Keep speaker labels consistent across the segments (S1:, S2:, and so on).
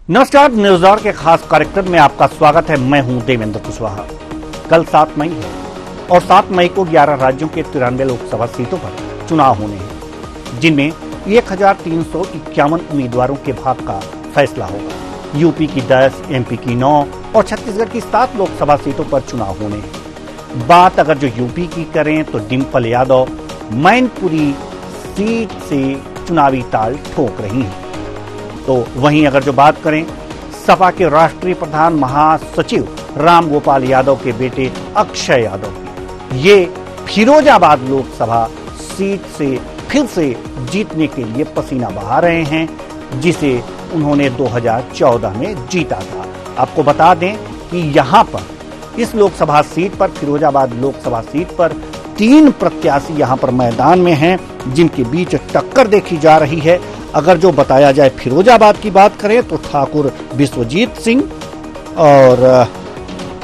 S1: नमस्कार, news our के खास कार्यक्रम में आपका स्वागत है। मैं हूं देवेंद्र कुशवाहा। कल 7 मई है और 7 मई को 11 राज्यों के 93 लोकसभा सीटों पर चुनाव होने हैं, जिनमें 1351 उम्मीदवारों के भाग्य का फैसला होगा। यूपी की 10, एमपी की 9 और छत्तीसगढ़ की 7 लोकसभा सीटों पर चुनाव होने हैं। बात अगर जो यूपी की करें तो डिम्पल यादव मैनपुरी सीट से चुनावी ताल ठोक रही हैं। तो वहीं अगर जो बात करें सपा के राष्ट्रीय प्रधान महासचिव रामगोपाल यादव के बेटे अक्षय यादव की, ये फिरोजाबाद लोकसभा सीट से फिर से जीतने के लिए पसीना बहा रहे हैं, जिसे उन्होंने 2014 में जीता था। आपको बता दें कि यहां पर इस लोकसभा सीट पर, फिरोजाबाद लोकसभा सीट पर 3 प्रत्याशी यहां पर मैदान में हैं, जिनके बीच टक्कर देखी जा रही है। अगर जो बताया जाए फिरोजाबाद की बात करें तो ठाकुर विश्वजीत सिंह और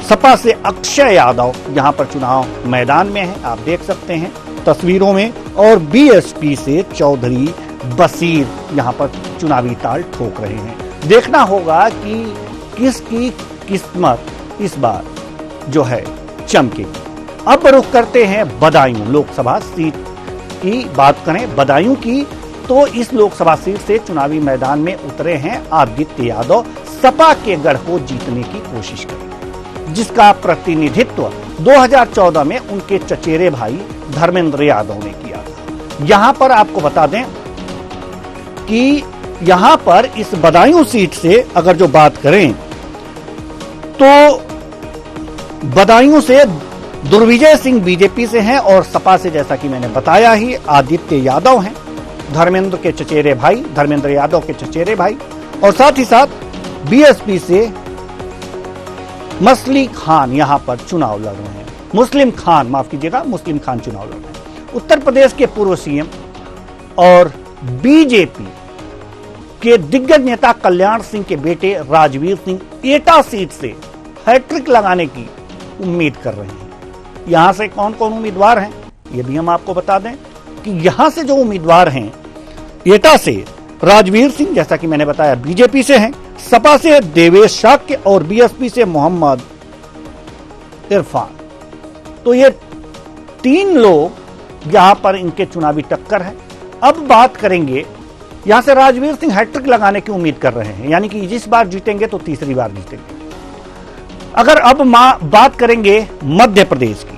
S1: सपा से अक्षय यादव यहां पर चुनाव मैदान में है, आप देख सकते हैं तस्वीरों में। और बीएसपी से चौधरी बशीर यहां पर चुनावी ताल ठोक रहे हैं। देखना होगा कि किसकी किस्मत इस बार जो है चमकेगी। अब रुख करते हैं बदायूं लोकसभा सीट की बात करें। बदायूं की तो इस लोकसभा सीट से चुनावी मैदान में उतरे हैं आदित्य यादव, सपा के गढ़ को जीतने की कोशिश करेंगे, जिसका प्रतिनिधित्व 2014 में उनके चचेरे भाई धर्मेंद्र यादव ने किया था। यहां पर आपको बता दें कि यहां पर इस बदायूं सीट से अगर जो बात करें तो बदायूं से दुर्विजय सिंह बीजेपी से हैं और सपा से, जैसा कि मैंने बताया ही, आदित्य यादव हैं, धर्मेंद्र यादव के चचेरे भाई। और साथ ही साथ बीएसपी से मुस्लिम खान यहां पर चुनाव लड़ रहे हैं। मुस्लिम खान चुनाव लड़ रहे हैं। उत्तर प्रदेश के पूर्व सीएम और बीजेपी के दिग्गज नेता कल्याण सिंह के बेटे राजवीर सिंह एटा सीट से हैट्रिक लगाने की उम्मीद कर रहे हैं। यहां से कौन कौन उम्मीदवार हैं ये भी हम आपको बता दें कि यहां से जो उम्मीदवार हैं, एटा से राजवीर सिंह, जैसा कि मैंने बताया, बीजेपी से हैं, सपा से देवेश शाक्य और बीएसपी से मोहम्मद इरफान। तो ये 3 लोग यहां पर इनके चुनावी टक्कर है। अब बात करेंगे, यहां से राजवीर सिंह हैट्रिक लगाने की उम्मीद कर रहे हैं, यानी कि जिस बार जीतेंगे तो तीसरी बार जीतेंगे। अगर अब बात करेंगे मध्य प्रदेश की,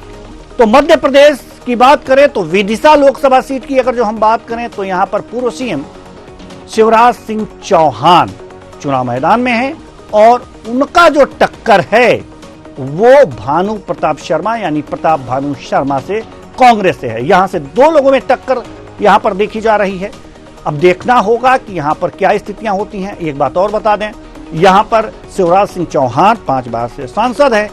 S1: तो मध्य प्रदेश की बात करें तो विदिशा लोकसभा सीट की अगर जो हम बात करें तो यहां पर पूर्व सीएम शिवराज सिंह चौहान चुनाव मैदान में है और उनका जो टक्कर है वो भानु प्रताप शर्मा यानी प्रताप भानु शर्मा से कांग्रेस से है। यहां से 2 लोगों में टक्कर यहां पर देखी जा रही है। अब देखना होगा कि यहां पर क्या स्थितियां होती हैं। एक बात और बता दें, यहां पर शिवराज सिंह चौहान 5 बार से सांसद है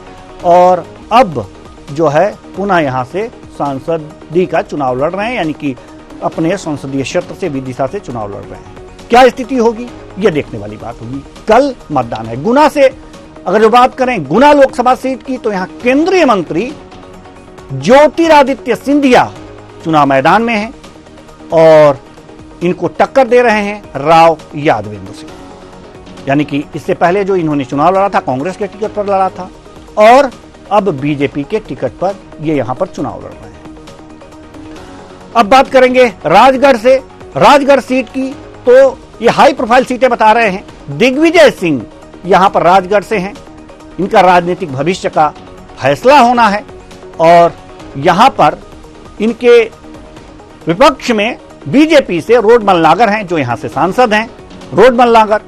S1: और अब जो है पुनः यहां से सांसदी का चुनाव लड़ रहे हैं, यानी कि अपने संसदीय क्षेत्र से विदिशा से चुनाव लड़ रहे हैं। क्या स्थिति होगी यह देखने वाली बात होगी। कल मतदान है। गुना से अगर जो बात करें गुना लोकसभा सीट की, तो यहां केंद्रीय मंत्री ज्योतिरादित्य सिंधिया चुनाव मैदान में हैं और इनको टक्कर दे रहे हैं राव यादवेंद्र सिंह, यानी कि इससे पहले जो इन्होंने चुनाव लड़ा था कांग्रेस के टिकट पर लड़ा था और अब बीजेपी के टिकट पर ये यहां पर चुनाव लड़ रहे हैं। अब बात करेंगे राजगढ़ से। राजगढ़ सीट की तो ये हाई प्रोफाइल सीटें बता रहे हैं। दिग्विजय सिंह यहां पर राजगढ़ से हैं, इनका राजनीतिक भविष्य का फैसला होना है और यहां पर इनके विपक्ष में बीजेपी से रोडमल नागर हैं, जो यहां से सांसद हैं। रोडमल नागर,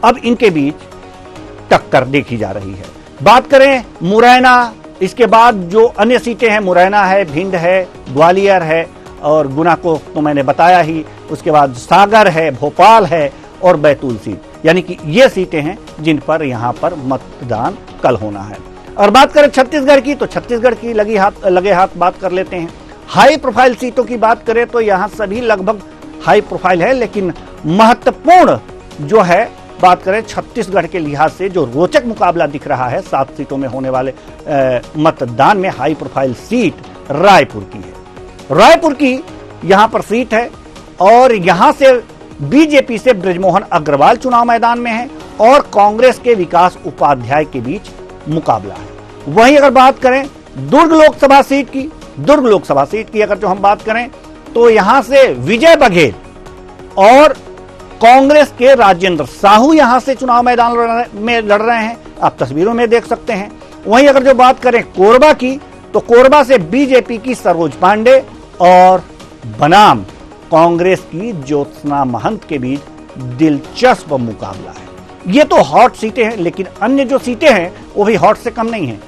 S1: अब इनके बीच टक्कर देखी जा रही है। बात करें मुरैना, इसके बाद जो अन्य सीटें हैं, मुरैना है, भिंड है, ग्वालियर है और गुना को तो मैंने बताया ही। उसके बाद सागर है, भोपाल है और बैतूल सीट, यानी कि ये सीटें हैं जिन पर यहां पर मतदान कल होना है। और बात करें छत्तीसगढ़ की, तो छत्तीसगढ़ की लगे हाथ बात कर लेते हैं। हाई प्रोफाइल सीटों की बात करें तो यहां सभी लगभग हाई प्रोफाइल है, लेकिन महत्वपूर्ण जो है बात करें छत्तीसगढ़ के लिहाज से जो रोचक मुकाबला दिख रहा है 7 सीटों में होने वाले मतदान में, हाई प्रोफाइल सीट रायपुर की है। रायपुर की यहां पर सीट है और यहां से बीजेपी से बृजमोहन अग्रवाल चुनाव मैदान में है और कांग्रेस के विकास उपाध्याय के बीच मुकाबला है। वहीं अगर बात करें दुर्ग लोकसभा सीट की अगर जो हम बात करें तो यहां से विजय बघेल और कांग्रेस के राजेंद्र साहू यहां से चुनाव मैदान में लड़ रहे हैं, आप तस्वीरों में देख सकते हैं। वहीं अगर जो बात करें कोरबा की तो कोरबा से बीजेपी की सरोज पांडे और बनाम कांग्रेस की ज्योत्सना महंत के बीच दिलचस्प मुकाबला है। ये तो हॉट सीटें हैं, लेकिन अन्य जो सीटें हैं वो भी हॉट से कम नहीं है,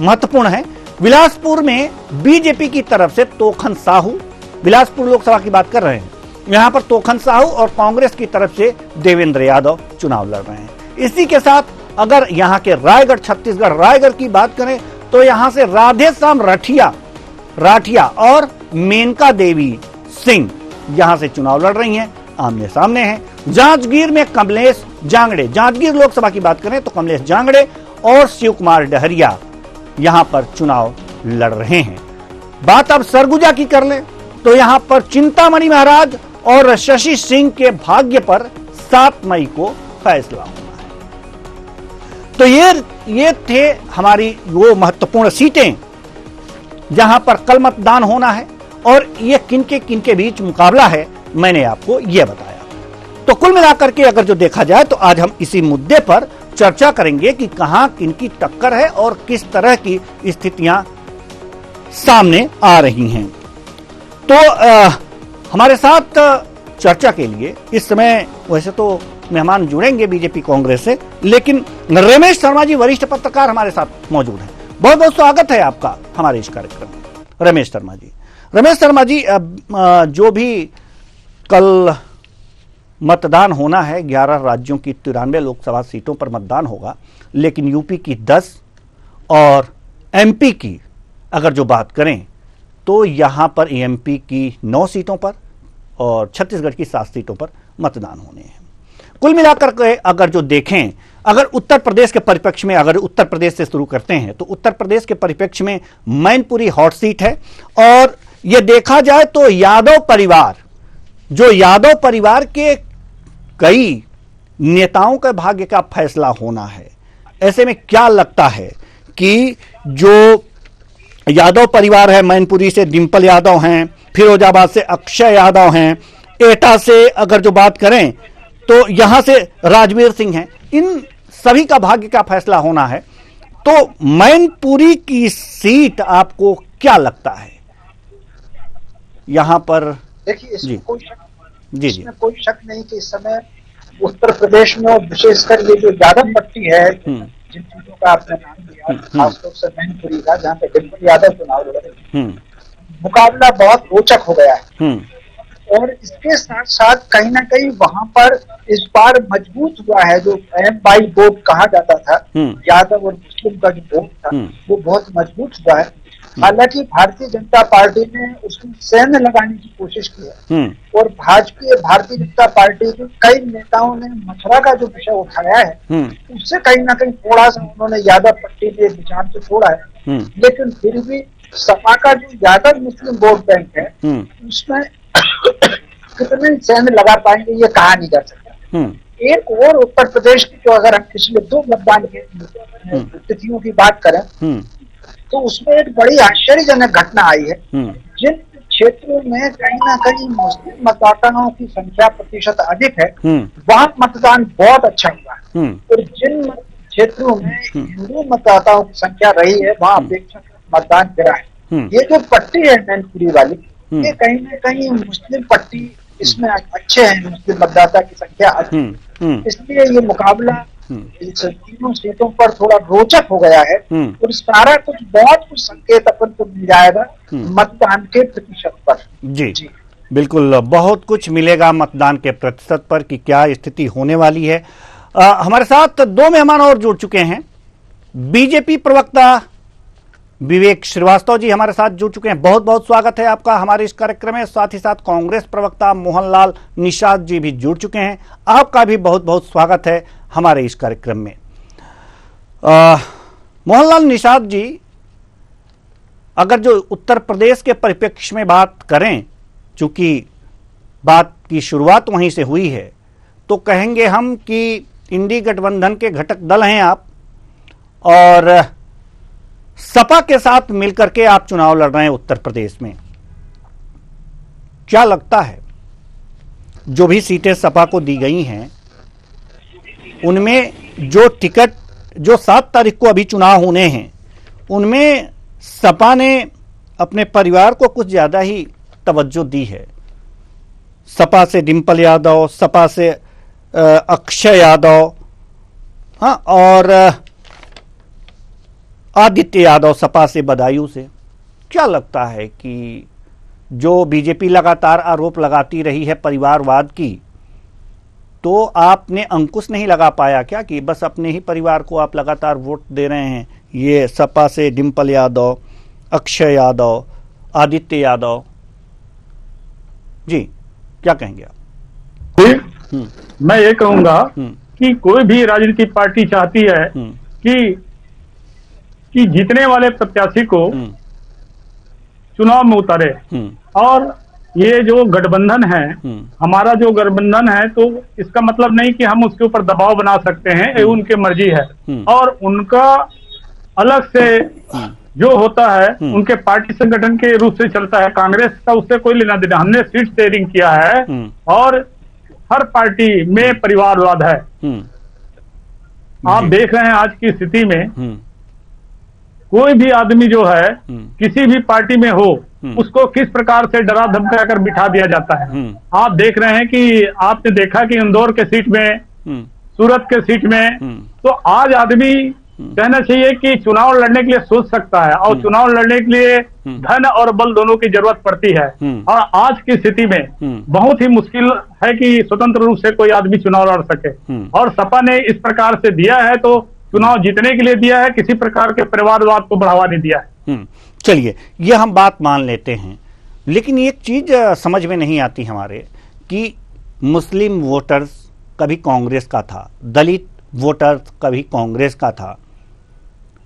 S1: महत्वपूर्ण है। बिलासपुर में बीजेपी की तरफ से तोखन साहू, बिलासपुर लोकसभा की बात कर रहे हैं, यहां पर तोखन साहू और कांग्रेस की तरफ से देवेंद्र यादव चुनाव लड़ रहे हैं। इसी के साथ अगर यहां के रायगढ़, छत्तीसगढ़ रायगढ़ की बात करें तो यहां से राधेश्याम राठिया और मेनका देवी सिंह यहां से चुनाव लड़ रही हैं, आमने सामने हैं। जांजगीर में कमलेश जांगड़े, जांजगीर लोकसभा की बात करें तो कमलेश जांगड़े और शिव कुमार डहरिया यहां पर चुनाव लड़ रहे हैं। बात अब सरगुजा की कर लें तो यहां पर चिंतामणि महाराज और शशि सिंह के भाग्य पर 7 मई को फैसला होना है। तो ये थे हमारी वो महत्वपूर्ण सीटें जहां पर कल मतदान होना है और ये किनके बीच मुकाबला है, मैंने आपको यह बताया। तो कुल मिलाकर के अगर जो देखा जाए तो आज हम इसी मुद्दे पर चर्चा करेंगे कि कहां किनकी टक्कर है और किस तरह की स्थितियां सामने आ रही हैं। तो हमारे साथ चर्चा के लिए इस समय वैसे तो मेहमान जुड़ेंगे बीजेपी कांग्रेस से, लेकिन रमेश शर्मा जी वरिष्ठ पत्रकार हमारे साथ मौजूद हैं। बहुत बहुत स्वागत है आपका हमारे इस कार्यक्रम में रमेश शर्मा जी। जो भी कल मतदान होना है, 11 राज्यों की 93 लोकसभा सीटों पर मतदान होगा, लेकिन यूपी की 10 और एमपी की अगर जो बात करें तो यहां पर एमपी की 9 सीटों पर और छत्तीसगढ़ की 7 सीटों पर मतदान होने हैं। कुल मिलाकर के अगर जो देखें, अगर उत्तर प्रदेश के परिप्रेक्ष्य में, अगर उत्तर प्रदेश से शुरू करते हैं तो उत्तर प्रदेश के परिप्रेक्ष्य में मैनपुरी हॉट सीट है। और यह देखा जाए तो यादव परिवार के कई नेताओं के भाग्य का फैसला होना है। ऐसे में क्या लगता है कि जो यादव परिवार है, मैनपुरी से डिंपल यादव हैं, फिरोजाबाद से अक्षय यादव हैं, एटा से अगर जो बात करें तो यहां से राजवीर सिंह हैं, इन सभी का भाग्य का फैसला होना है। तो मैनपुरी की सीट आपको क्या लगता है यहां पर?
S2: देखिए, इसमें कोई शक नहीं कि इस समय उत्तर प्रदेश में और विशेषकर ये जो यादव पट्टी है, जिन चीजों का आपने नाम लिया, खासतौर से मैनपुरी का, जहाँ पे डिंपल यादव चुनाव लड़ रहे हैं, मुकाबला बहुत रोचक हो गया है। और इसके साथ साथ कहीं ना कहीं वहां पर इस बार मजबूत हुआ है, जो बाई वोट कहा जाता था, यादव और मुस्लिम का जो वोट था वो बहुत मजबूत हुआ है। हालांकि भारतीय जनता पार्टी ने उसमें सैन्य लगाने की कोशिश की है और भारतीय जनता पार्टी के कई नेताओं ने मथुरा का जो विषय उठाया है उससे कहीं ना कहीं थोड़ा सा उन्होंने यादव पट्टी के विचार से छोड़ा है। लेकिन फिर भी सपा का जो यादव मुस्लिम वोट बैंक है उसमें कितने सैन्य लगा पाएंगे ये कहा नहीं जा सकता। एक और उत्तर प्रदेश की जो अगर हम पिछले 2 मतदान के तिथियों की बात करें तो उसमें एक बड़ी आश्चर्यजनक घटना आई है। जिन क्षेत्रों में कहीं ना कहीं मुस्लिम मतदाताओं की संख्या प्रतिशत अधिक है वहां मतदान बहुत अच्छा हुआ है और जिन क्षेत्रों में हिंदू मतदाताओं की संख्या रही है वहां अपेक्षाकृत मतदान गिरा है। ये जो पट्टी है मैनपुरी वाली, ये कहीं ना कहीं मुस्लिम पट्टी, इसमें अच्छे हैं मुस्लिम मतदाता की संख्या अधिक, इसलिए ये मुकाबला इस तीनों सीटों पर थोड़ा रोचक हो गया है और सारा कुछ बहुत कुछ संकेत अपन को मिल जाएगा मतदान के प्रतिशत पर।
S1: जी बिल्कुल, बहुत कुछ मिलेगा मतदान के प्रतिशत पर कि क्या स्थिति होने वाली है। हमारे साथ 2 मेहमान और जुड़ चुके हैं। बीजेपी प्रवक्ता विवेक श्रीवास्तव जी हमारे साथ जुड़ चुके हैं, बहुत बहुत स्वागत है आपका हमारे इस कार्यक्रम में। साथ ही साथ कांग्रेस प्रवक्ता मोहनलाल निषाद जी भी जुड़ चुके हैं, आपका भी बहुत बहुत स्वागत है हमारे इस कार्यक्रम में। मोहनलाल निषाद जी, अगर जो उत्तर प्रदेश के परिप्रेक्ष्य में बात करें, चूंकि बात की शुरुआत वहीं से हुई है, तो कहेंगे हम कि इंडी गठबंधन के घटक दल हैं आप, और सपा के साथ मिलकर के आप चुनाव लड़ रहे हैं उत्तर प्रदेश में। क्या लगता है जो भी सीटें सपा को दी गई हैं उनमें जो टिकट जो 7 तारीख को अभी चुनाव होने हैं उनमें सपा ने अपने परिवार को कुछ ज्यादा ही तवज्जो दी है? सपा से डिंपल यादव, सपा से अक्षय यादव, हाँ, और आदित्य यादव सपा से बदायूं से। क्या लगता है कि जो बीजेपी लगातार आरोप लगाती रही है परिवारवाद की, तो आपने अंकुश नहीं लगा पाया क्या कि बस अपने ही परिवार को आप लगातार वोट दे रहे हैं? ये सपा से डिंपल यादव, अक्षय यादव, आदित्य यादव, जी क्या कहेंगे आप?
S3: मैं ये कहूंगा कि कोई भी राजनीतिक पार्टी चाहती है कि जीतने वाले प्रत्याशी को चुनाव में उतारे, और ये जो गठबंधन है, हमारा जो गठबंधन है, तो इसका मतलब नहीं कि हम उसके ऊपर दबाव बना सकते हैं, ये उनकी मर्जी है। और उनका अलग से जो होता है उनके पार्टी संगठन के रूप से चलता है, कांग्रेस का उससे कोई लेना देना। हमने सीट शेयरिंग किया है और हर पार्टी में परिवारवाद है। आप देख रहे हैं आज की स्थिति में कोई भी आदमी जो है किसी भी पार्टी में हो उसको किस प्रकार से डरा धमका कर बिठा दिया जाता है। आप देख रहे हैं कि आपने देखा कि इंदौर के सीट में, सूरत के सीट में, तो आज आदमी कहना चाहिए कि चुनाव लड़ने के लिए सोच सकता है, और चुनाव लड़ने के लिए धन और बल दोनों की जरूरत पड़ती है। और आज की स्थिति में बहुत ही मुश्किल है कि स्वतंत्र रूप से कोई आदमी चुनाव लड़ सके, और सपा ने इस प्रकार से दिया है तो चुनाव जीतने के लिए दिया है, किसी प्रकार के परिवारवाद को बढ़ावा नहीं दिया है।
S1: चलिए, ये हम बात मान लेते हैं, लेकिन एक चीज समझ में नहीं आती हमारे कि मुस्लिम वोटर्स कभी कांग्रेस का था, दलित वोटर्स कभी कांग्रेस का था,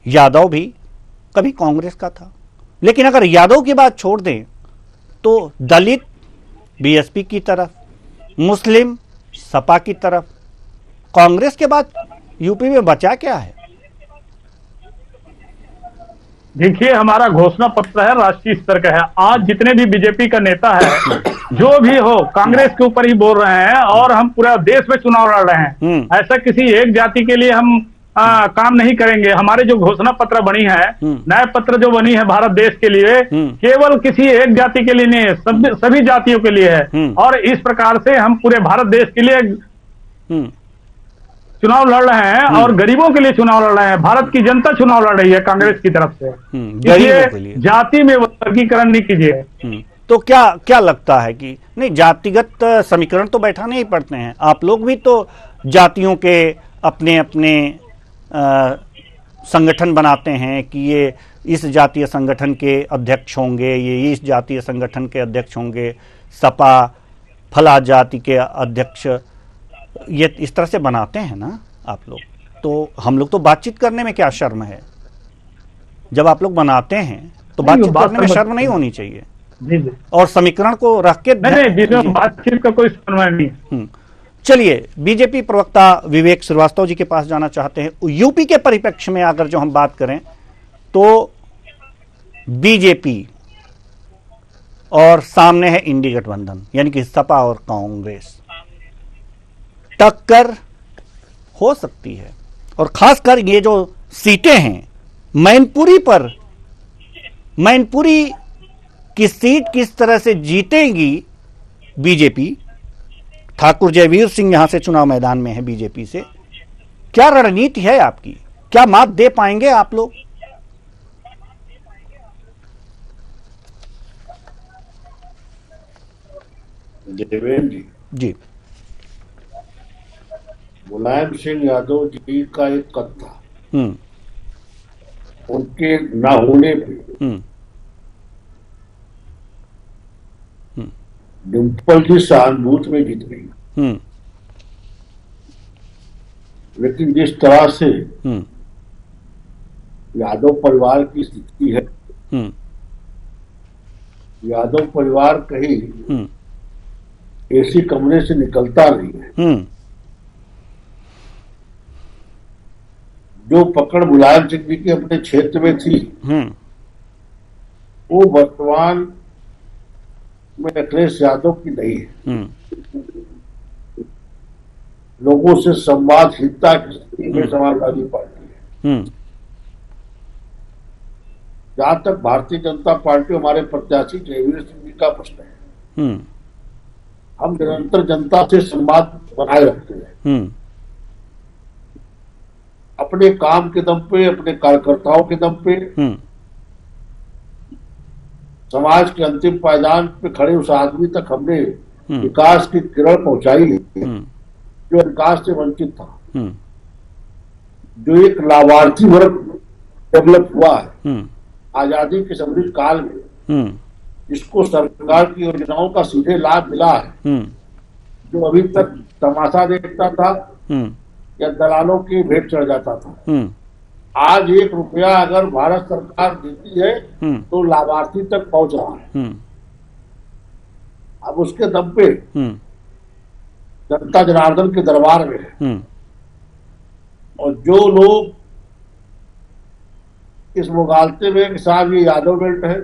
S1: यादव भी कभी कांग्रेस का था। लेकिन अगर यादव की बात छोड़ दें तो दलित बीएसपी की तरफ, मुस्लिम सपा की तरफ, कांग्रेस के बाद यूपी में बचा क्या है?
S3: देखिए, हमारा घोषणा पत्र है, राष्ट्रीय स्तर का है। आज जितने भी बीजेपी का नेता है जो भी हो, कांग्रेस के ऊपर ही बोल रहे हैं, और हम पूरा देश में चुनाव लड़ रहे हैं। ऐसा किसी एक जाति के लिए हम काम नहीं करेंगे। हमारे जो घोषणा पत्र बनी है, न्याय पत्र जो बनी है भारत देश के लिए, केवल किसी एक जाति के लिए नहीं है, सभी जातियों के लिए है। और इस प्रकार से हम पूरे भारत देश के लिए चुनाव लड़ रहे हैं, और गरीबों के लिए चुनाव लड़ रहे हैं। भारत की जनता चुनाव लड़ रही है कांग्रेस की तरफ से। इसलिए जाति में वर्गीकरण नहीं कीजिए।
S1: तो क्या लगता है कि नहीं, जातिगत समीकरण तो बैठाने ही पड़ते हैं? आप लोग भी तो जातियों के अपने अपने संगठन बनाते हैं कि ये इस जातीय संगठन के अध्यक्ष होंगे, ये इस जातीय संगठन के अध्यक्ष होंगे, सपा फला जाति के अध्यक्ष, ये इस तरह से बनाते हैं ना आप लोग। तो हम लोग तो बातचीत करने में क्या शर्म है? जब आप लोग बनाते हैं तो बातचीत करने में शर्म नहीं होनी चाहिए।
S3: जी। और
S1: समीकरण को रख के
S3: नहीं, बातचीत का कोई शर्म नहीं।
S1: चलिए, बीजेपी प्रवक्ता विवेक श्रीवास्तव जी के पास जाना चाहते हैं। यूपी के परिप्रेक्ष्य में अगर जो हम बात करें तो बीजेपी और सामने है इंडी गठबंधन, यानी कि सपा और कांग्रेस। टक्कर हो सकती है, और खासकर ये जो सीटें हैं मैनपुरी की सीट किस तरह से जीतेगी बीजेपी। ठाकुर जयवीर सिंह यहां से चुनाव मैदान में है बीजेपी से। क्या रणनीति है आपकी? क्या मात दे पाएंगे आप लोग?
S4: देवेंद्र
S1: जी,
S4: मुलायम सिंह यादव जी का एक कद था, उनके न होने पे डिंपल जी सहानुभूति में जीत गई। लेकिन जिस तरह से यादव परिवार की स्थिति है, यादव परिवार कहीं एसी कमरे से निकलता नहीं है। जो पकड़ मुलायम सिंह जी की अपने क्षेत्र में थी, वो वर्तमान में अखिलेश यादव की नहीं है। लोगों से संवादहीनता की स्थिति में समाजवादी पार्टी है। जहां तक भारतीय जनता पार्टी हमारे प्रत्याशी जयवीर सिंह जी का प्रश्न है, हम निरंतर जनता से संवाद बनाए रखते हैं, अपने काम के दम पे, अपने कार्यकर्ताओं के दम पे, समाज के अंतिम पायदान पे खड़े उस आदमी तक हमने विकास की किरण पहुंचाई है जो विकास से वंचित था, जो एक लाभार्थी वर्ग डेवलप हुआ है आजादी के समृद्ध काल में, जिसको सरकार की योजनाओं का सीधे लाभ मिला है, जो अभी तक तमाशा देखता था या दलालों की भेंट चढ़ जाता था, आज 1 रुपया अगर भारत सरकार देती है तो लाभार्थी तक पहुंच रहा है। अब उसके दम पे जनता जनार्दन के दरबार में है, और जो लोग इस मुगालते में कि साहब ये यादव बेल्ट है,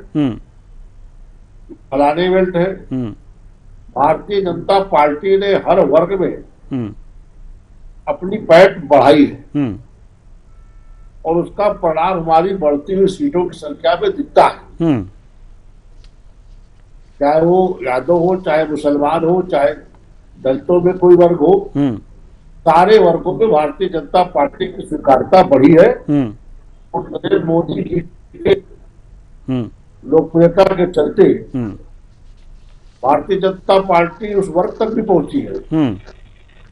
S4: फलाने बेल्ट है, भारतीय जनता पार्टी ने हर वर्ग में अपनी पैठ बढ़ाई है और उसका परिणाम हमारी बढ़ती हुई सीटों की संख्या में दिखता है। चाहे वो यादव हो, चाहे मुसलमान हो, चाहे दलितों में कोई वर्ग हो, सारे वर्गों में भारतीय जनता पार्टी की स्वीकार्यता बढ़ी है और नरेंद्र मोदी की लोकप्रियता के चलते भारतीय जनता पार्टी उस वर्ग तक भी पहुंची है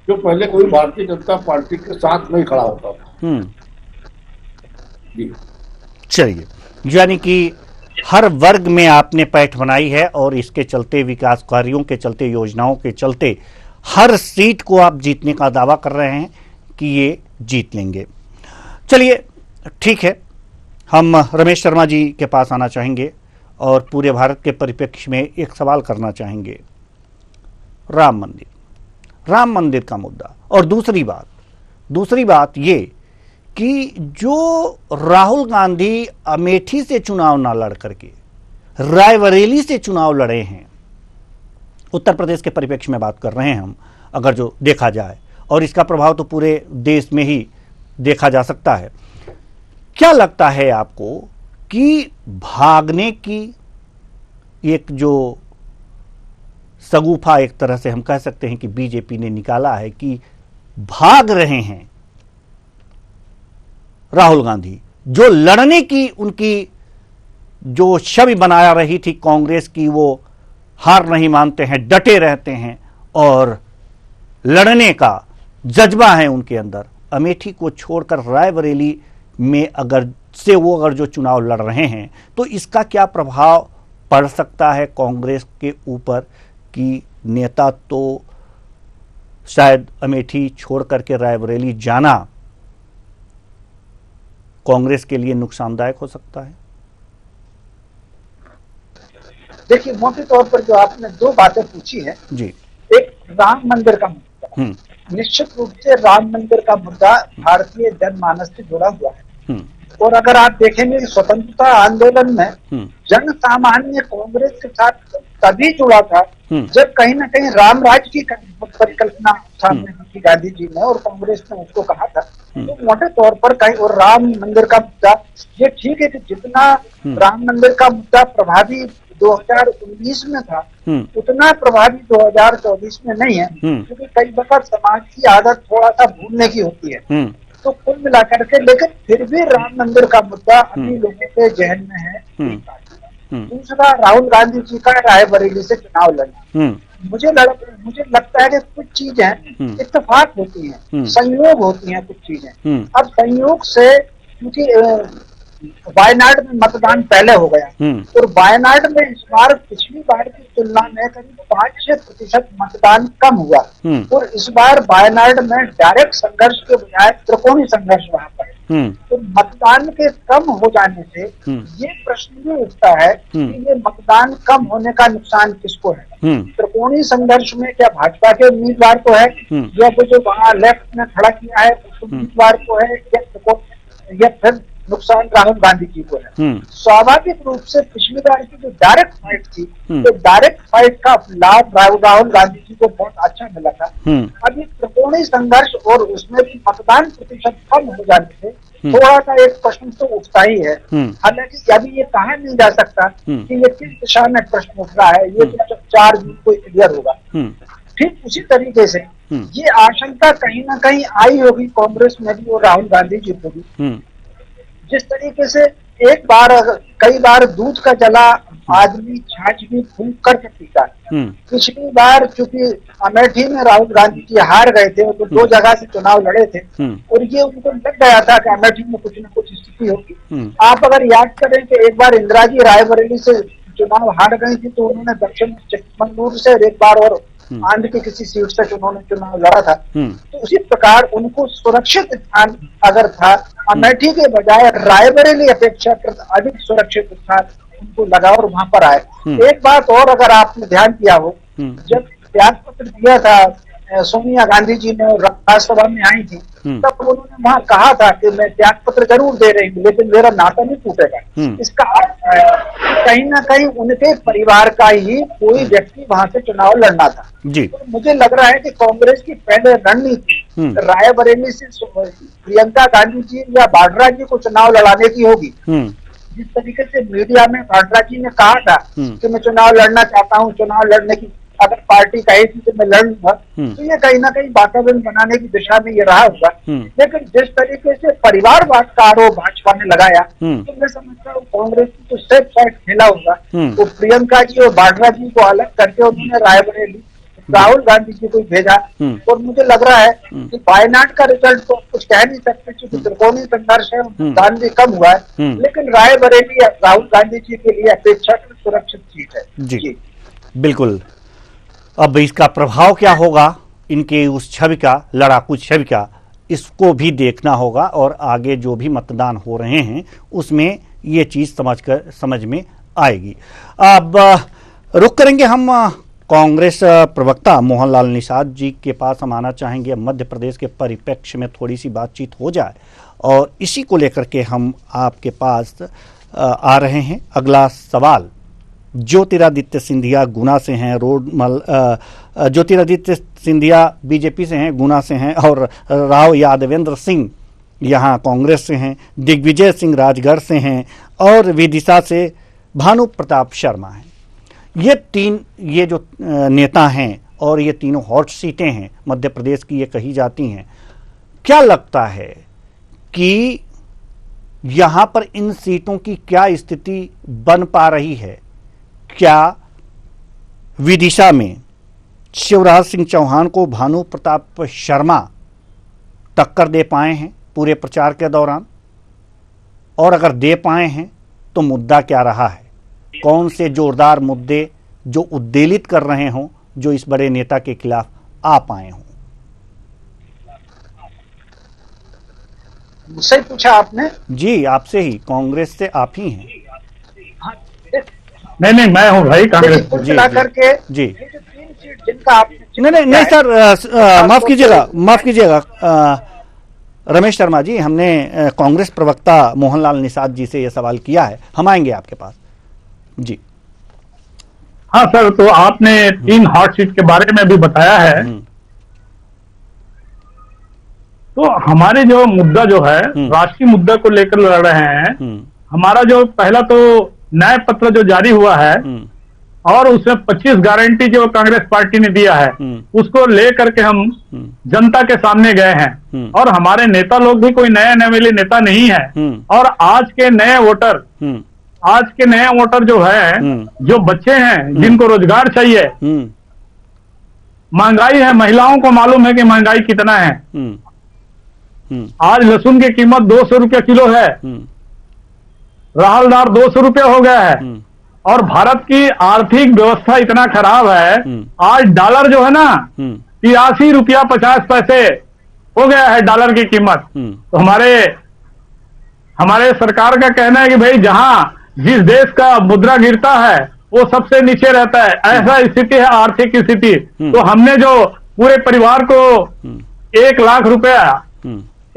S4: जो पहले कोई भारतीय जनता पार्टी के साथ नहीं खड़ा होता था।
S1: चलिए, यानी कि हर वर्ग में आपने पैठ बनाई है और इसके चलते, विकास कार्यों के चलते, योजनाओं के चलते हर सीट को आप जीतने का दावा कर रहे हैं कि ये जीत लेंगे। चलिए ठीक है, हम रमेश शर्मा जी के पास आना चाहेंगे और पूरे भारत के परिप्रेक्ष्य में एक सवाल करना चाहेंगे। राम मंदिर का मुद्दा, और दूसरी बात ये कि जो राहुल गांधी अमेठी से चुनाव ना लड़ करके रायबरेली से चुनाव लड़े हैं, उत्तर प्रदेश के परिप्रेक्ष्य में बात कर रहे हैं हम, अगर जो देखा जाए, और इसका प्रभाव तो पूरे देश में ही देखा जा सकता है। क्या लगता है आपको कि भागने की एक जो सगुफा, एक तरह से हम कह सकते हैं कि बीजेपी ने निकाला है कि भाग रहे हैं राहुल गांधी, जो लड़ने की उनकी जो छवि बनाया रही थी कांग्रेस की, वो हार नहीं मानते हैं, डटे रहते हैं और लड़ने का जज्बा है उनके अंदर। अमेठी को छोड़कर रायबरेली में अगर जो चुनाव लड़ रहे हैं तो इसका क्या प्रभाव पड़ सकता है कांग्रेस के ऊपर कि नेता तो शायद अमेठी छोड़ करके रायबरेली जाना कांग्रेस के लिए नुकसानदायक हो सकता है?
S2: देखिए, मोटे तौर पर जो आपने 2 बातें पूछी है जी, एक राम मंदिर का मुद्दा, निश्चित रूप से राम मंदिर का मुद्दा भारतीय जनमानस से जुड़ा हुआ है, और अगर आप देखेंगे स्वतंत्रता आंदोलन में जन सामान्य कांग्रेस के साथ तभी जुड़ा था जब कहीं ना कहीं राम राज्य की परिकल्पना सामने रखी गांधी जी ने और कांग्रेस ने उसको कहा था। तो मोटे तौर पर कहीं, और राम मंदिर का मुद्दा, ये ठीक है कि जितना राम मंदिर का मुद्दा प्रभावी 2019 में था उतना प्रभावी 2024 में नहीं है, क्योंकि कई बार समाज की आदत थोड़ा सा भूलने की होती है। तो कुल मिलाकर के, लेकिन फिर भी राम मंदिर का मुद्दा अभी लोगों के जहन में है। दूसरा, राहुल गांधी जी का रायबरेली से चुनाव लड़ना, मुझे लगता है कि कुछ चीजें इत्तेफाक होती हैं, संयोग होती हैं कुछ चीजें। अब संयोग से, क्योंकि वायनाड में मतदान पहले हो गया और वायनाड में इस बार पिछली बार की तुलना में करीब 5-6% मतदान कम हुआ, और इस बार वायनाड में डायरेक्ट संघर्ष के बजाय त्रिकोणीय संघर्ष वहां पर। तो मतदान के कम हो जाने से ये प्रश्न भी उठता है कि ये मतदान कम होने का नुकसान किसको है? त्रिकोणीय संघर्ष में क्या भाजपा के उम्मीदवार को है, या वो जो वहाँ लेफ्ट में खड़ा किया है उस उम्मीदवार को है, या या फिर नुकसान राहुल गांधी जी को है। स्वाभाविक रूप से पिछली बार की जो डायरेक्ट फाइट थी, तो डायरेक्ट फाइट का लाभ राहुल गांधी जी को बहुत अच्छा मिला था। अभी त्रिकोणीय संघर्ष और उसमें भी मतदान प्रतिशत कम हो जाने से थोड़ा सा एक प्रश्न तो उठता ही है। हालांकि अभी ये कहा नहीं जा सकता कि ये किस दिशा में प्रश्न उठ रहा है, ये तो 4 जून को क्लियर होगा। ठीक उसी तरीके से ये आशंका कहीं ना कहीं आई होगी कांग्रेस में भी और राहुल गांधी जी को भी। जिस तरीके से एक बार कई बार दूध का जला आदमी छाछ भी फूंक कर पीता। पिछली बार चूंकि अमेठी में राहुल गांधी जी हार गए थे, तो 2 जगह से चुनाव लड़े थे और ये उनको लग गया था कि अमेठी में कुछ न कुछ स्थिति होगी। आप अगर याद करें कि एक बार इंदिरा जी रायबरेली से चुनाव हार गई थी, तो उन्होंने दक्षिण चिकमंगलुरु से एक बार और आंध्र की किसी सीट से उन्होंने चुनाव लड़ा था। तो उसी प्रकार उनको सुरक्षित स्थान अगर था, अमेठी के बजाय रायबरेली अपेक्षाकृत अधिक सुरक्षित स्थान उनको लगा और वहां पर आए। एक बात और अगर आपने ध्यान किया हो, जब त्याग पत्र दिया था सोनिया गांधी जी ने राज्यसभा में आई थी, तब उन्होंने वहां कहा था कि मैं त्याग पत्र जरूर दे रही हूँ, लेकिन मेरा नाता नहीं टूटेगा। इसका अर्थ है कहीं ना कहीं उनके परिवार का ही कोई व्यक्ति वहां से चुनाव लड़ना था जी। तो मुझे लग रहा है कि कांग्रेस की पहले रणनीति रायबरेली से प्रियंका गांधी जी या वाड्रा जी को चुनाव लड़ाने की होगी। जिस तरीके से मीडिया में वाड्रा जी ने कहा था कि मैं चुनाव लड़ना चाहता हूँ, चुनाव लड़ने की अगर पार्टी कही थी तो मैं लड़ लूंगा, तो ये कहीं ना कहीं वातावरण बनाने की दिशा में ये रहा होगा। लेकिन जिस तरीके से परिवारवाद का आरोप भाजपा ने लगाया, तो मैं समझता हूँ कांग्रेस की तो सेफ साइड खेला होगा। तो प्रियंका जी और वाड्रा जी को अलग करके उन्होंने रायबरेली राहुल गांधी जी को भेजा। और मुझे लग रहा है कि वायनाड का रिजल्ट तो कुछ कह नहीं सकते, क्योंकि त्रिकोणीय संघर्ष है, मतदान भी कम हुआ है, लेकिन रायबरेली राहुल गांधी जी के लिए अपेक्षाकृत सुरक्षित सीट है जी।
S1: बिल्कुल। अब इसका प्रभाव क्या होगा, इनके उस छवि का, लड़ाकू छवि का, इसको भी देखना होगा और आगे जो भी मतदान हो रहे हैं उसमें ये चीज समझ में आएगी। अब रुक करेंगे हम कांग्रेस प्रवक्ता मोहनलाल निषाद जी के पास हम आना चाहेंगे। मध्य प्रदेश के परिप्रेक्ष्य में थोड़ी सी बातचीत हो जाए और इसी को लेकर के हम आपके पास आ रहे हैं। अगला सवाल ज्योतिरादित्य सिंधिया गुना से हैं, ज्योतिरादित्य सिंधिया बीजेपी से हैं, गुना से हैं, और राव यादवेंद्र सिंह यहाँ कांग्रेस से हैं, दिग्विजय सिंह राजगढ़ से हैं और विदिशा से भानु प्रताप शर्मा हैं। ये जो नेता हैं और ये तीनों हॉट सीटें हैं मध्य प्रदेश की, ये कही जाती हैं। क्या लगता है कि यहाँ पर इन सीटों की क्या स्थिति बन पा रही है? क्या विदिशा में शिवराज सिंह चौहान को भानु प्रताप शर्मा टक्कर दे पाए हैं पूरे प्रचार के दौरान? और अगर दे पाए हैं तो मुद्दा क्या रहा है? कौन से जोरदार मुद्दे जो उद्वेलित कर रहे हों, जो इस बड़े नेता के खिलाफ आ पाए हों?
S2: मुझसे पूछा आपने?
S1: जी, आपसे ही, कांग्रेस से आप ही हैं।
S3: नहीं, मैं हूं भाई कांग्रेस
S2: जी करके
S1: जी।
S2: 3 सीट जिनका आपने
S1: नहीं सर, माफ कीजिएगा रमेश शर्मा जी, हमने कांग्रेस प्रवक्ता मोहनलाल निषाद जी से यह सवाल किया है, हम आएंगे आपके पास जी।
S3: हाँ सर, तो आपने 3 हॉट सीट के बारे में भी बताया है। तो हमारे जो मुद्दा जो है राष्ट्रीय मुद्दा को लेकर लड़ रहे हैं। हमारा जो पहला तो न्याय पत्र जो जारी हुआ है और उसमें 25 गारंटी जो कांग्रेस पार्टी ने दिया है, उसको लेकर के हम जनता के सामने गए हैं। और हमारे नेता लोग भी कोई नया नवेले नेता नहीं है। और आज के नए वोटर जो है, जो बच्चे हैं जिनको रोजगार चाहिए, महंगाई है, महिलाओं को मालूम है कि महंगाई कितना है। आज लहसुन की कीमत 200 रुपया किलो है, राहल दाल 200 रुपया हो गया है। और भारत की आर्थिक व्यवस्था इतना खराब है, आज डॉलर जो है ना 83 रुपया 50 पैसे हो गया है डॉलर की कीमत। तो हमारे सरकार का कहना है कि भाई जहां जिस देश का मुद्रा गिरता है वो सबसे नीचे रहता है, ऐसा स्थिति है आर्थिक स्थिति। तो हमने जो पूरे परिवार को 1 लाख रुपया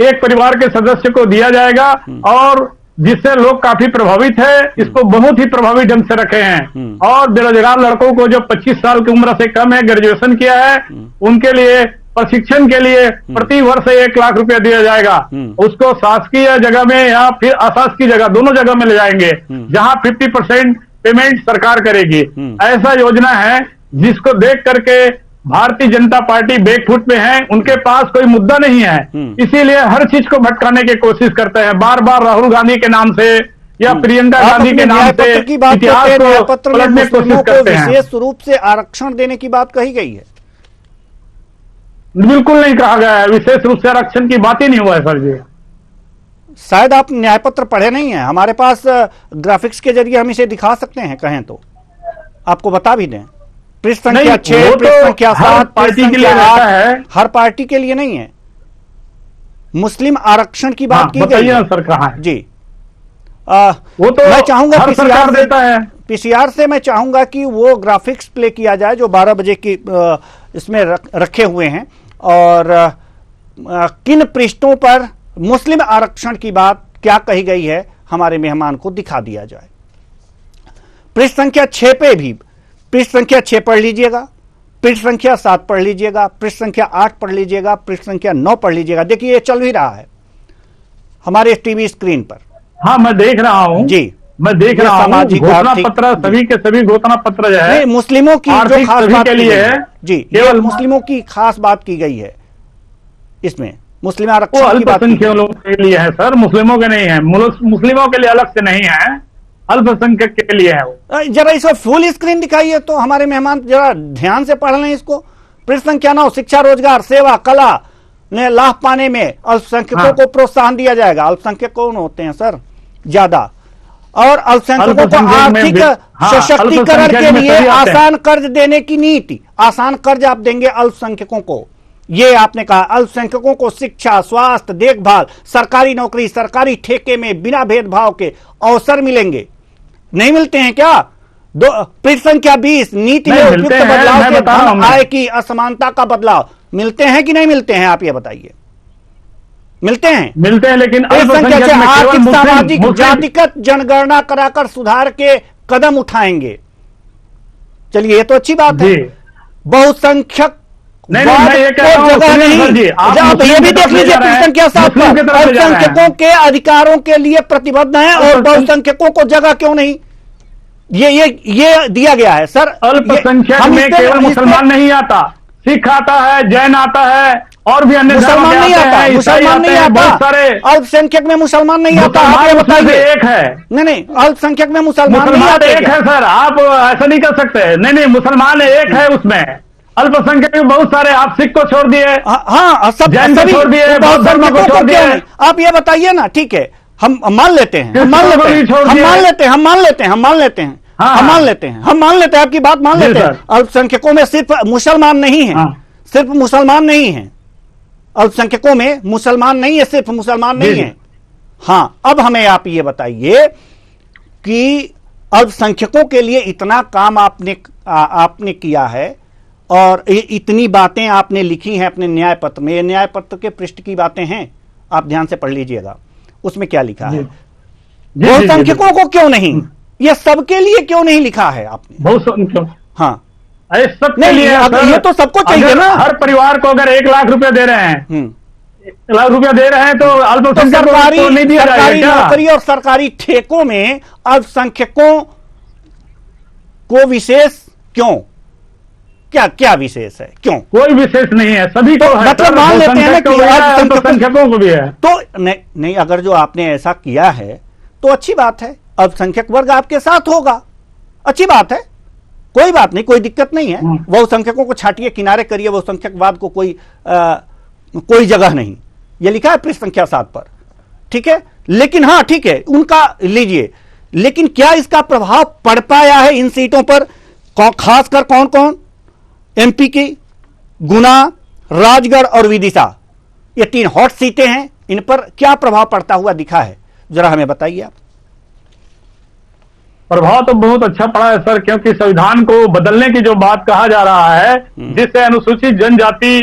S3: एक परिवार के सदस्य को दिया जाएगा, और जिससे लोग काफी प्रभावित है, इसको बहुत ही प्रभावी ढंग से रखे हैं। और बेरोजगार लड़कों को जो 25 साल की उम्र से कम है, ग्रेजुएशन किया है, उनके लिए प्रशिक्षण के लिए प्रति वर्ष 1 लाख रुपया दिया जाएगा। उसको शासकीय जगह में या फिर अशासकीय जगह, दोनों जगह में ले जाएंगे, जहां 50% पेमेंट सरकार करेगी। ऐसा योजना है जिसको देख करके भारतीय जनता पार्टी बैकफुट में है, उनके पास कोई मुद्दा नहीं है, इसीलिए हर चीज को भटकाने की कोशिश करते हैं। बार बार राहुल गांधी के नाम से या प्रियंका गांधी के नाम से इतिहास को पलटने की कोशिश करते हैं।
S1: विशेष रूप से आरक्षण देने की बात कही गई है?
S3: बिल्कुल नहीं कहा गया है, विशेष रूप से आरक्षण की बात ही नहीं हुआ है सर जी।
S1: शायद आप न्यायपत्र पढ़े नहीं है, हमारे पास ग्राफिक्स के जरिए हम इसे दिखा सकते हैं, कहें तो आपको बता भी दें। पृष्ठ संख्या 6, पृष्ठ संख्या 7,
S3: पार्टी के लिए रहता है,
S1: हर पार्टी के लिए नहीं है। मुस्लिम आरक्षण की बात की गई है
S3: सर, कहाँ है
S1: जी?
S3: वो तो
S1: मैं चाहूंगा
S3: सरकार देता है।
S1: पीसीआर से मैं चाहूंगा कि वो ग्राफिक्स प्ले किया जाए जो 12 बजे की इसमें रखे हुए हैं, और किन पृष्ठों पर मुस्लिम आरक्षण की बात क्या कही गई है हमारे मेहमान को दिखा दिया जाए। पृष्ठ संख्या 6 पे भी, पृष्ठ संख्या 6 पढ़ लीजिएगा, पृष्ठ संख्या 7 पढ़ लीजिएगा, पृष्ठ संख्या 8 पढ़ लीजिएगा, पृष्ठ संख्या 9 पढ़ लीजिएगा। देखिए ये चल भी रहा है हमारे टीवी स्क्रीन पर।
S3: हाँ, मैं देख रहा हूँ
S1: जी,
S3: मैं देख रहा हूँ। घोषणा पत्र, सभी के सभी घोषणा पत्र जो है
S1: मुस्लिमों की जो खास बात
S3: के लिए है
S1: जी, केवल मुस्लिमों की खास बात की गई है इसमें। मुस्लिम आरक्षण की बात
S3: अल्पसंख्यकों के लिए है सर, मुस्लिमों के नहीं है। मुस्लिमों के लिए अलग से नहीं है, अल्पसंख्यक के लिए है वो।
S1: जरा इसको फुल स्क्रीन दिखाइए तो हमारे मेहमान जरा ध्यान से पढ़ लें इसको। पृष्ठ संख्या 9, शिक्षा, रोजगार, सेवा, कला ने लाभ पाने में अल्पसंख्यकों को प्रोत्साहन दिया जाएगा। अल्पसंख्यक कौन होते हैं सर? ज्यादा। और अल्पसंख्यकों को आर्थिक सशक्तिकरण के लिए आसान कर्ज देने की नीति, आसान कर्ज आप देंगे अल्पसंख्यकों को, ये आपने कहा। अल्पसंख्यकों को शिक्षा, स्वास्थ्य, देखभाल, सरकारी नौकरी, सरकारी ठेके में बिना भेदभाव के अवसर मिलेंगे। नहीं मिलते हैं क्या? पृष्ठ संख्या 20, नीति में उपयुक्त बदलाव के धन आय की असमानता का बदलाव मिलते हैं कि नहीं मिलते हैं? आप ये बताइए। मिलते हैं,
S3: मिलते हैं, लेकिन
S1: आर्थिक, सामाजिक, जातिगत जनगणना कराकर सुधार के कदम उठाएंगे। चलिए ये तो अच्छी बात है। बहुसंख्यक जगह नहीं। आप ये भी देख लीजिए पृष्ठ संख्या 7 पर, अल्पसंख्यकों के अधिकारों के लिए प्रतिबद्ध है और बहुसंख्यकों को जगह क्यों नहीं? ये दिया गया है सर।
S3: अल्पसंख्यक में केवल मुसलमान नहीं आता, सिख आता है, जैन आता है, और भी अन्य
S1: मुसलमान नहीं आता, मुसलमान नहीं आता। अल्पसंख्यक में मुसलमान नहीं आता, आप ये बताइए।
S3: एक है,
S1: नहीं, अल्पसंख्यक में मुसलमान नहीं आते।
S3: एक है सर, आप ऐसा नहीं कर सकते। नहीं, मुसलमान एक है उसमें, अल्पसंख्यक में बहुत सारे। आप सिख को छोड़ दिए,
S1: हाँ, सब
S3: छोड़ दिए, बौद्ध धर्म को छोड़ दिए।
S1: आप ये बताइए ना, ठीक है, हम मान लेते हैं, हम मान लेते हैं, हम मान लेते हैं, आपकी बात मान लेते हैं। अल्पसंख्यकों में सिर्फ मुसलमान नहीं है, सिर्फ मुसलमान नहीं है अल्पसंख्यकों में, मुसलमान नहीं है, सिर्फ मुसलमान नहीं है। हाँ, अब हमें आप ये बताइए कि अल्पसंख्यकों के लिए इतना काम आपने किया है और इतनी बातें आपने लिखी हैं अपने न्याय पत्र में। ये न्याय पत्र के पृष्ठ की बातें हैं, आप ध्यान से पढ़ लीजिएगा। उसमें क्या लिखा है? बहुसंख्यकों को क्यों नहीं, ये सबके लिए क्यों नहीं लिखा है आपने?
S3: बहुसंख्यक, हाँ,
S1: सबके लिए। ये तो सबको चाहिए ना।
S3: हर परिवार को अगर 1 लाख रुपया दे रहे हैं, 1 लाख रुपया दे रहे हैं, तो अल्पसंख्यक को नहीं दिया जाएगा?
S1: सरकारी नौकरी और सरकारी ठेकों में अल्पसंख्यकों को विशेष क्यों? क्या विशेष है? क्यों?
S3: कोई विशेष नहीं है, सभी को है।
S1: मतलब मान लेते हैं कि
S3: अल्पसंख्यकों को भी है।
S1: तो नहीं, अगर जो आपने ऐसा किया है तो अच्छी बात है, अल्पसंख्यक वर्ग आपके साथ होगा, अच्छी बात है, कोई बात नहीं, कोई दिक्कत नहीं है। बहुसंख्यकों को छाटिए, किनारे करिए, बहुसंख्यकवाद को कोई जगह नहीं। ये लिखा है पृष्ठ संख्या 7 पर, ठीक है। लेकिन हाँ, ठीक है, उनका लीजिए, लेकिन क्या इसका प्रभाव पड़ पाया है इन सीटों पर? खासकर कौन कौन? एमपी की गुना, राजगढ़ और विदिशा, ये 3 हॉट सीटें हैं। इन पर क्या प्रभाव पड़ता हुआ दिखा है, जरा हमें बताइए आप।
S3: प्रभाव तो बहुत अच्छा पड़ा है सर, क्योंकि संविधान को बदलने की जो बात कहा जा रहा है, जिससे अनुसूचित जनजाति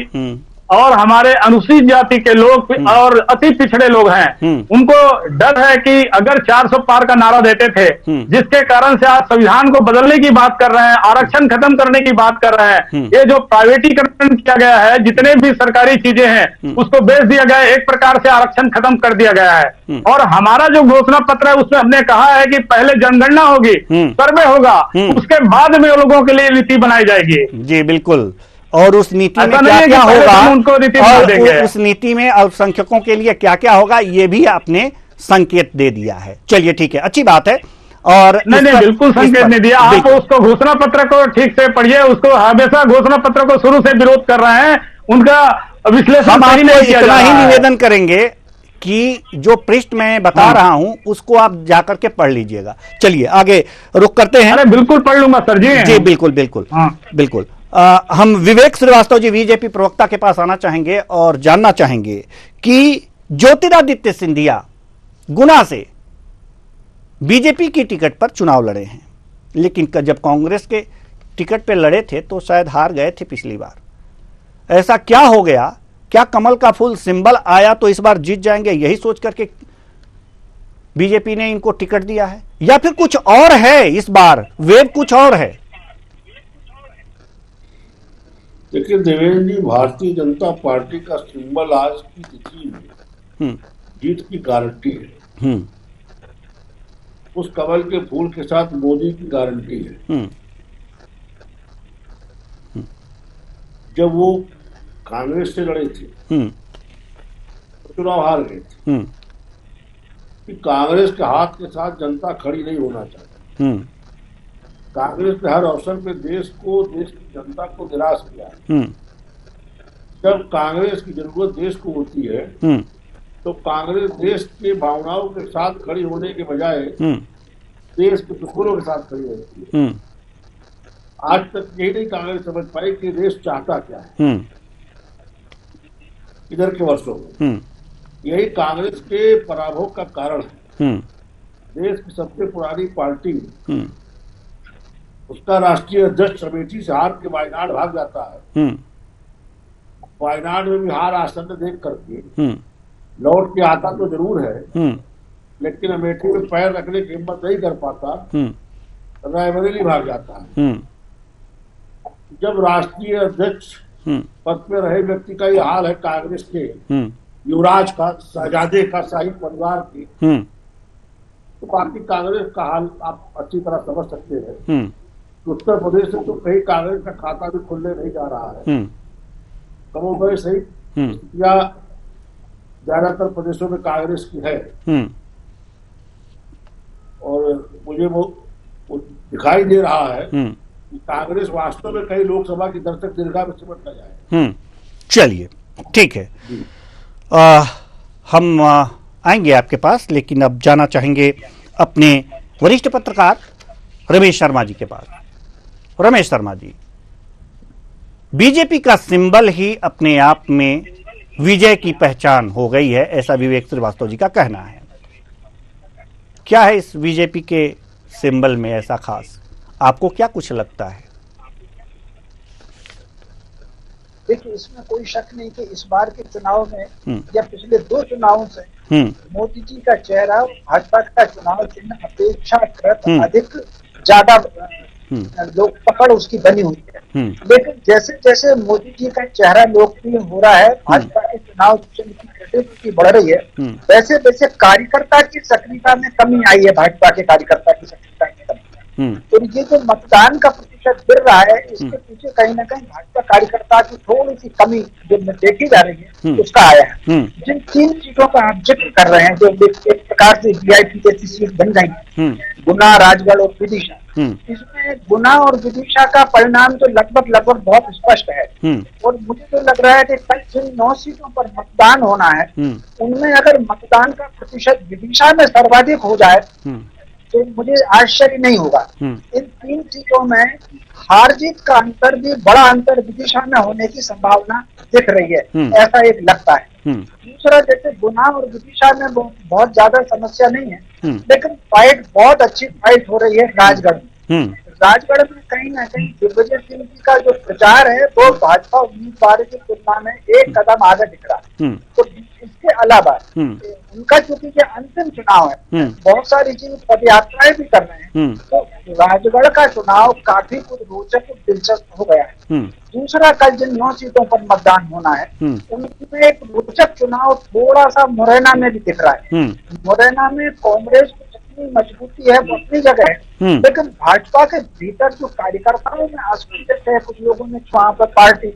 S3: और हमारे अनुसूचित जाति के लोग और अति पिछड़े लोग हैं, उनको डर है कि अगर 400 पार का नारा देते थे, जिसके कारण से आज संविधान को बदलने की बात कर रहे हैं, आरक्षण खत्म करने की बात कर रहे हैं, ये जो प्राइवेटीकरण किया गया है, जितने भी सरकारी चीजें हैं उसको बेच दिया गया है, एक प्रकार से आरक्षण खत्म कर दिया गया है। और हमारा जो घोषणा पत्र है उसमें हमने कहा है कि पहले जनगणना होगी, सर्वे होगा, उसके बाद में लोगों के लिए नीति बनाई जाएगी।
S1: जी बिल्कुल। और उस नीति में
S3: क्या
S1: क्या होगा,
S3: उनको नीति
S1: और उस नीति में अल्पसंख्यकों के लिए क्या क्या होगा, ये भी आपने संकेत दे दिया है। चलिए ठीक है, अच्छी बात है। और
S3: नहीं बिल्कुल संकेत नहीं दिया आप, उसको घोषणा पत्र को ठीक से पढ़िए, उसको हमेशा घोषणा पत्र को शुरू से विरोध कर रहे हैं, उनका विश्लेषण
S1: हम
S3: नहीं किया
S1: इतना
S3: जा
S1: ही
S3: रहा है।
S1: निवेदन करेंगे कि जो पृष्ठ मैं बता रहा हूं उसको आप जाकर के पढ़ लीजिएगा। चलिए आगे रुक करते हैं।
S3: अरे बिल्कुल पढ़ लूंगा सर जी।
S1: जी बिल्कुल बिल्कुल बिल्कुल। हम विवेक श्रीवास्तव जी बीजेपी प्रवक्ता के पास आना चाहेंगे और जानना चाहेंगे कि ज्योतिरादित्य सिंधिया गुना से बीजेपी की टिकट पर चुनाव लड़े हैं, लेकिन जब कांग्रेस के टिकट पे लड़े थे तो शायद हार गए थे पिछली बार। ऐसा क्या हो गया, क्या कमल का फूल सिंबल आया तो इस बार जीत जाएंगे, यही सोच करके बीजेपी ने इनको टिकट दिया है, या फिर कुछ और है इस बार, वेब कुछ और है?
S4: देखिए देवेंद्र जी, भारतीय जनता पार्टी का सिंबल आज की तिथि में जीत की गारंटी है। उस कमल के फूल के साथ मोदी की गारंटी है। जब वो कांग्रेस से लड़े थे तो चुनाव हार गए थे कि कांग्रेस के हाथ के साथ जनता खड़ी नहीं होना चाहती। कांग्रेस ने हर अवसर पे देश की जनता को निराश किया। जब कांग्रेस की जरूरत देश को होती है तो कांग्रेस देश के भावनाओं के साथ खड़ी होने के बजाय देश के दुश्मनों के साथ खड़ी होती है। आज तक यही नहीं कांग्रेस समझ पाई कि देश चाहता क्या है इधर के वर्षों में। यही कांग्रेस के पराभव का कारण है। देश की सबसे पुरानी पार्टी, उसका राष्ट्रीय अध्यक्ष अमेठी से हार के वायनाड भाग जाता है। वायनाड में भी हार आसन्न देख करके लौट के आता तो जरूर है, लेकिन अमेठी में पैर रखने की हिम्मत नहीं कर पाता, रायबरेली भाग जाता है। जब राष्ट्रीय अध्यक्ष पद में रहे व्यक्ति का ये हाल है, कांग्रेस के युवराज का, शहजादे का, शाही परिवार की, तो बाकी कांग्रेस का हाल आप अच्छी तरह समझ सकते हैं। उत्तर प्रदेश में तो कहीं कांग्रेस का खाता भी खुलने नहीं जा रहा है। कमोबेश सही या ज्यादातर प्रदेशों में कांग्रेस की है। और मुझे वो दिखाई दे रहा है कि कांग्रेस वास्तव में कई लोकसभा की दर्शक दीर्घा में सिमट न जाए।
S1: चलिए ठीक है, हम आएंगे आपके पास, लेकिन अब जाना चाहेंगे अपने वरिष्ठ पत्रकार रमेश शर्मा जी के पास। रमेश शर्मा जी, बीजेपी का सिंबल ही अपने आप में विजय की पहचान हो गई है, ऐसा विवेक श्रीवास्तव जी का कहना है। क्या है इस बीजेपी के सिंबल में ऐसा खास, आपको क्या कुछ लगता है?
S2: देखिए, इसमें कोई शक नहीं कि इस बार के चुनाव में या पिछले 2 चुनावों से मोदी जी का चेहरा, भाजपा का चुनाव चिन्ह अपेक्षाकृत अधिक ज्यादा लोग पकड़ उसकी बनी हुई है। लेकिन जैसे जैसे मोदी जी का चेहरा लोकप्रिय हो रहा है, भाजपा के चुनाव चिन्ह की क्रेडिबिलिटी बढ़ रही है, वैसे वैसे कार्यकर्ता की सक्रियता में कमी आई है। भाजपा के कार्यकर्ता की सक्रियता में कमी, तो ये जो मतदान का प्रतिशत गिर रहा है, इसके पीछे कहीं ना कहीं भाजपा कार्यकर्ता की थोड़ी सी कमी जो देखी जा रही है उसका आया है। जिन 3 सीटों का आप जिक्र कर रहे हैं, जो एक प्रकार से वीआईपी जैसी सीट बन गई, गुना, राजगढ़ और विदिशा, इसमें गुना और विदिशा का परिणाम तो लगभग बहुत स्पष्ट है। और मुझे तो लग रहा है कि कल जिन 9 सीटों पर मतदान होना है, उनमें अगर मतदान का प्रतिशत विदिशा में सर्वाधिक हो जाए तो मुझे आश्चर्य नहीं होगा। इन 3 सीटों में हार जीत का अंतर भी, बड़ा अंतर विदिशा में होने की संभावना दिख रही है, ऐसा एक लगता है। दूसरा, जैसे गुना और विदिशा में बहुत ज्यादा समस्या नहीं है, लेकिन फाइट, बहुत अच्छी फाइट हो रही है राजगढ़ में। राजगढ़ में कहीं ना कहीं दिग्विजय सिंह जी का जो प्रचार है वो भाजपा उम्मीदवार की तुलना में एक कदम आगे दिख रहा है। तो इसके अलावा उनका चूंकि ये अंतिम चुनाव है, बहुत सारी चीज पद यात्राएं भी कर रहे हैं, तो राजगढ़ का चुनाव काफी कुछ रोचक और दिलचस्प हो गया है। दूसरा, कल जिन 9 सीटों पर मतदान होना है उनमें एक रोचक चुनाव थोड़ा सा मुरैना में भी दिख रहा है। मुरैना में कांग्रेस मजबूती है वो अपनी जगह है, लेकिन भाजपा के भीतर जो कार्यकर्ताओं में असंतुष्ट है, कुछ लोगों ने वहां पर पार्टी,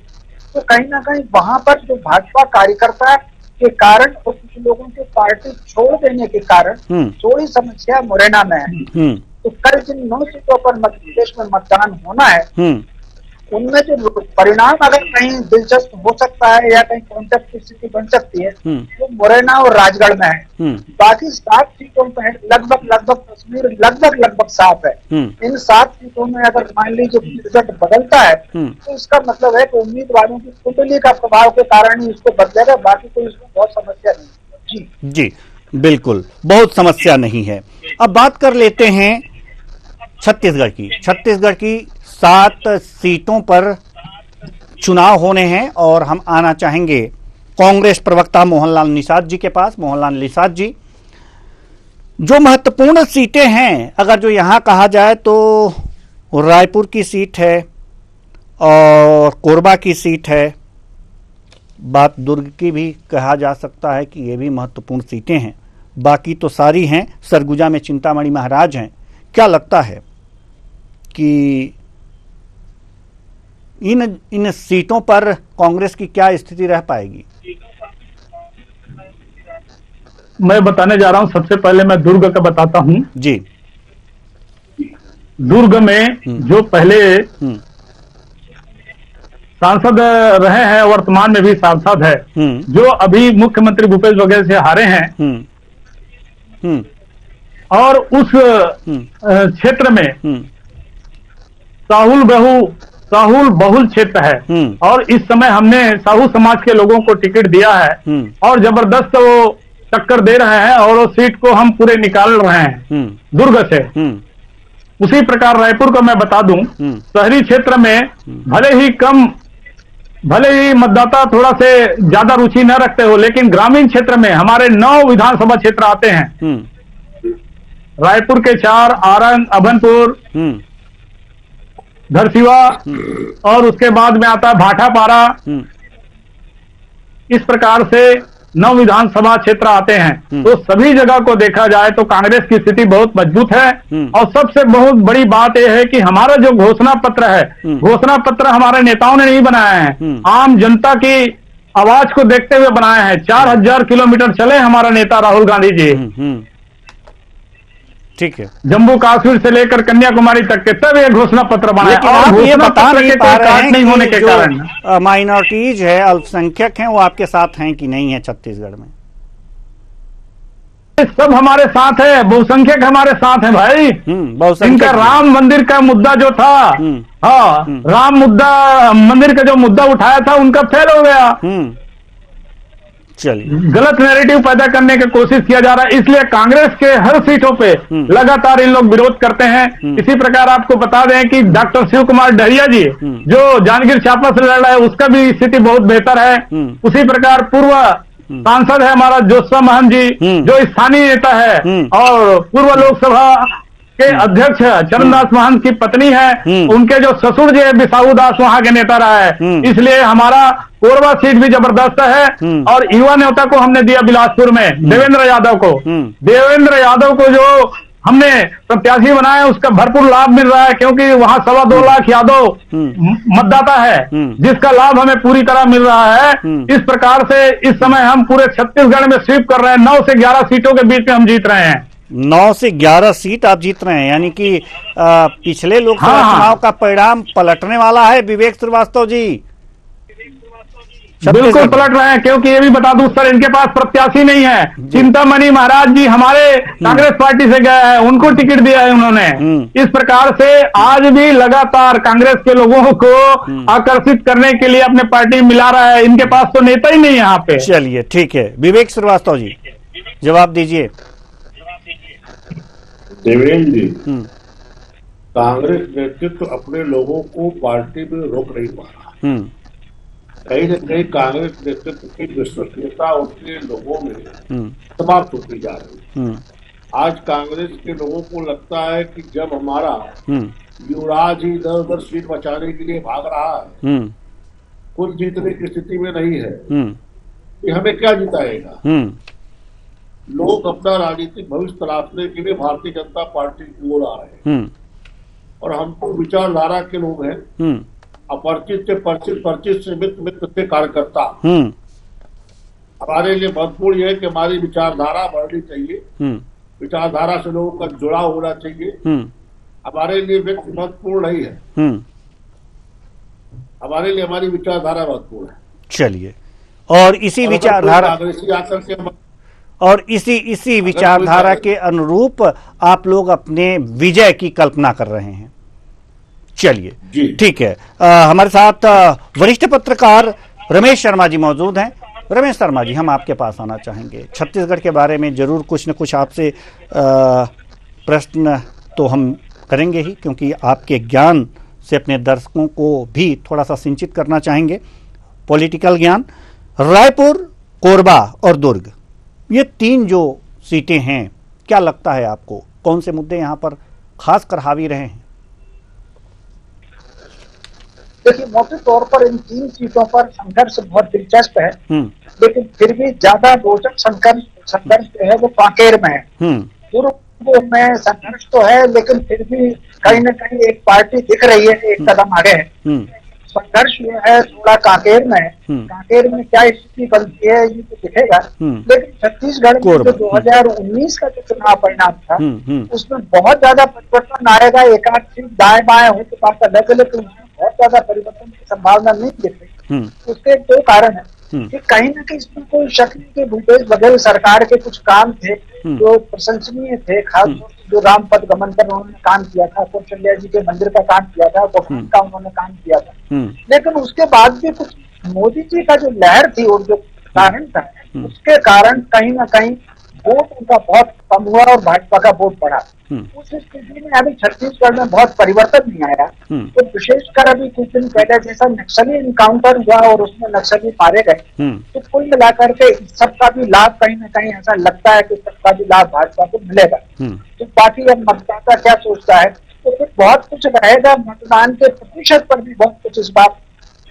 S2: तो कहीं ना कहीं वहां पर जो भाजपा कार्यकर्ता के कारण और कुछ लोगों के पार्टी छोड़ देने के कारण थोड़ी समस्या मुरैना में है। तो कल जिन 9 सीटों पर मध्य प्रदेश में मतदान होना है उनमें जो परिणाम अगर कहीं दिलचस्प हो सकता है या कहीं कॉन्टेस्ट की स्थिति बन सकती है तो मुरैना और राजगढ़ में है। बाकी 7 सीटों पर लगभग तस्वीर लगभग साफ है। इन 7 सीटों में अगर मान लीजिए रिजल्ट बदलता है तो इसका मतलब है कि उम्मीदवारों की कुंडली का प्रभाव के कारण ही इसको बदलेगा, बाकी कोई इसमें बहुत समस्या नहीं।
S1: जी बिल्कुल, बहुत समस्या नहीं है। अब बात कर लेते हैं छत्तीसगढ़ की 7 सीटों पर चुनाव होने हैं और हम आना चाहेंगे कांग्रेस प्रवक्ता मोहनलाल निषाद जी के पास। मोहनलाल निषाद जी, जो महत्वपूर्ण सीटें हैं अगर जो यहां कहा जाए तो रायपुर की सीट है और कोरबा की सीट है, बात दुर्ग की भी कहा जा सकता है कि ये भी महत्वपूर्ण सीटें हैं, बाकी तो सारी हैं। सरगुजा में चिंतामणि महाराज हैं। क्या लगता है कि इन सीटों पर कांग्रेस की क्या स्थिति रह पाएगी?
S3: मैं बताने जा रहा हूं, सबसे पहले मैं दुर्ग का बताता हूं।
S1: जी,
S3: दुर्ग में जो पहले सांसद रहे हैं, वर्तमान में भी सांसद है, जो अभी मुख्यमंत्री भूपेश बघेल से हारे हैं, और उस क्षेत्र में साहुल बहुल क्षेत्र है और इस समय हमने साहू समाज के लोगों को टिकट दिया है और जबरदस्त वो टक्कर दे रहे हैं और वो सीट को हम पूरे निकाल रहे हैं दुर्ग से। उसी प्रकार रायपुर को मैं बता दूं, शहरी क्षेत्र में भले ही मतदाता थोड़ा से ज्यादा रुचि न रखते हो, लेकिन ग्रामीण क्षेत्र में हमारे 9 विधानसभा क्षेत्र आते हैं। रायपुर के 4, आरंग, अभनपुर, धरसीवा और उसके बाद में आता है भाटापारा। इस प्रकार से 9 विधानसभा क्षेत्र आते हैं। तो सभी जगह को देखा जाए तो कांग्रेस की स्थिति बहुत मजबूत है। और सबसे बहुत बड़ी बात यह है कि हमारा जो घोषणा पत्र है, घोषणा पत्र हमारे नेताओं ने नहीं बनाया है, आम जनता की आवाज को देखते हुए बनाया है। 4000 किलोमीटर चले हमारा नेता राहुल गांधी जी,
S1: ठीक है,
S3: जम्मू कश्मीर से लेकर कन्याकुमारी तक के सब ये घोषणा पत्र बनाए।
S1: आप ये बता नहीं पा रहे हैं
S3: नहीं होने के कारण
S1: माइनॉरिटीज है, अल्पसंख्यक हैं, वो आपके साथ हैं कि नहीं है छत्तीसगढ़ में?
S3: सब हमारे साथ है, बहुसंख्यक हमारे साथ है भाई। इनका राम मंदिर का मुद्दा जो था, हाँ, राम मंदिर का जो मुद्दा उठाया था उनका फेल हो गया। गलत नैरेटिव पैदा करने की कोशिश किया जा रहा है, इसलिए कांग्रेस के हर सीटों पे लगातार इन लोग विरोध करते हैं। इसी प्रकार आपको बता दें कि डॉक्टर शिव कुमार डहरिया जी जो जांजगीर चांपा से लड़ रहा है, उसका भी स्थिति बहुत बेहतर है। उसी प्रकार पूर्व सांसद है हमारा जोशा महंत जी, जो स्थानीय नेता है, और पूर्व लोकसभा के अध्यक्ष चरणदास महंत की पत्नी है, उनके जो ससुर जी है बिसाहू दास वहां के नेता रहा है। इसलिए हमारा कोरबा सीट भी जबरदस्त है। और युवा नेता को हमने दिया बिलासपुर में देवेंद्र यादव को। देवेंद्र यादव को जो हमने प्रत्याशी बनाया उसका भरपूर लाभ मिल रहा है, क्योंकि वहां 2.25 लाख यादव मतदाता है, जिसका लाभ हमें पूरी तरह मिल रहा है। इस प्रकार से इस समय हम पूरे छत्तीसगढ़ में स्वीप कर रहे हैं। 9 से 11 सीटों के बीच में हम जीत रहे हैं।
S1: 9 से 11 सीट आप जीत रहे हैं, यानी कि पिछले लोकसभा चुनाव का परिणाम पलटने वाला है विवेक श्रीवास्तव जी।
S3: बिल्कुल पलट रहे हैं, क्योंकि ये भी बता दूं सर, इनके पास प्रत्याशी नहीं है। चिंतामणि महाराज जी हमारे कांग्रेस पार्टी से गए हैं, उनको टिकट दिया है उन्होंने। इस प्रकार से आज भी लगातार कांग्रेस के लोगों को आकर्षित करने के लिए अपने पार्टी मिला रहा है। इनके पास तो नेता ही नहीं यहाँ पे।
S1: चलिए ठीक है, विवेक श्रीवास्तव जी जवाब दीजिए।
S4: देवेंद्र जी, कांग्रेस नेतृत्व अपने लोगों को पार्टी में रोक नहीं पा रहा। कहीं न कहीं कांग्रेस नेतृत्व की विश्वसनीयता उनके लोगों में समाप्त होती जा रही है। आज कांग्रेस के लोगों को लगता है कि जब हमारा युवराज ही इधर उधर सीट बचाने के लिए भाग रहा है, खुद जीतने की स्थिति में नहीं है, कि हमें क्या जिताएगा। लोग अपना राजनीतिक भविष्य तलाशने के लिए भारतीय जनता पार्टी की ओर आ रहे हैं, और हम तो विचारधारा के लोग हैं, अपरिचित से परिचित, परिचित से मित्र, मित्र से कार्यकर्ता। हमारे लिए महत्वपूर्ण यह है कि हमारी विचारधारा बढ़नी चाहिए, विचारधारा से लोगों का जुड़ाव होना चाहिए। हमारे लिए व्यक्ति महत्वपूर्ण नहीं है, हमारे लिए हमारी विचारधारा महत्वपूर्ण है।
S1: चलिए, और इसी विचारधारा और इसी विचारधारा के अनुरूप आप लोग अपने विजय की कल्पना कर रहे हैं। चलिए, ठीक है। हमारे साथ वरिष्ठ पत्रकार रमेश शर्मा जी मौजूद हैं। रमेश शर्मा जी, हम आपके पास आना चाहेंगे। छत्तीसगढ़ के बारे में जरूर कुछ न कुछ आपसे प्रश्न तो हम करेंगे ही, क्योंकि आपके ज्ञान से अपने दर्शकों को भी थोड़ा सा सिंचित करना चाहेंगे, पॉलिटिकल ज्ञान। रायपुर, कोरबा और दुर्ग, ये 3 जो सीटें हैं, क्या लगता है आपको कौन से मुद्दे यहाँ पर खासकर हावी रहे हैं?
S2: देखिए, मोटे तौर पर इन 3 सीटों पर संघर्ष बहुत दिलचस्प है, लेकिन फिर भी ज्यादा रोचक संघर्ष जो है वो कांकेर में है। दुर्ग में संघर्ष तो है, लेकिन फिर भी कहीं न कहीं एक पार्टी दिख रही है, एक कदम आगे है। संघर्ष जो है थोड़ा कांकेर में है। कांकेर में क्या स्थिति बनती है ये तो दिखेगा, लेकिन छत्तीसगढ़ में जो 2019 का जो चुनाव परिणाम था, उसमें बहुत ज्यादा परिवर्तन आएगा। एक आध सीट दाएं बाएं हो तो बात अलग है, लेकिन बहुत ज्यादा परिवर्तन की संभावना नहीं दिख रही। उसके 2 कारण है कि कहीं न कहीं इसमें कोई शक नहीं कि भूपेश बघेल सरकार के कुछ काम थे जो प्रशंसनीय थे, खासतौर से जो राम पथ गमन पर उन्होंने काम किया था, कौशल्या जी के मंदिर का काम किया था, गोखन का उन्होंने काम किया था। लेकिन उसके बाद भी कुछ मोदी जी का जो लहर थी और जो कारण था, उसके कारण कहीं न कहीं वोट उनका बहुत कम हुआ और भाजपा का वोट बढ़ा। उस स्थिति में अभी छत्तीसगढ़ में बहुत परिवर्तन नहीं आया। तो विशेषकर अभी कुछ दिन पहले जैसा नक्सली इनकाउंटर हुआ और उसमें नक्सली मारे गए, तो कुल मिलाकर के सबका भी लाभ कहीं न कहीं ऐसा लगता है कि सबका भी लाभ भाजपा को मिलेगा। तो बाकी अब मतदाता क्या सोचता है, तो फिर बहुत कुछ रहेगा। मतदान के प्रतिशत पर भी बहुत कुछ इस बार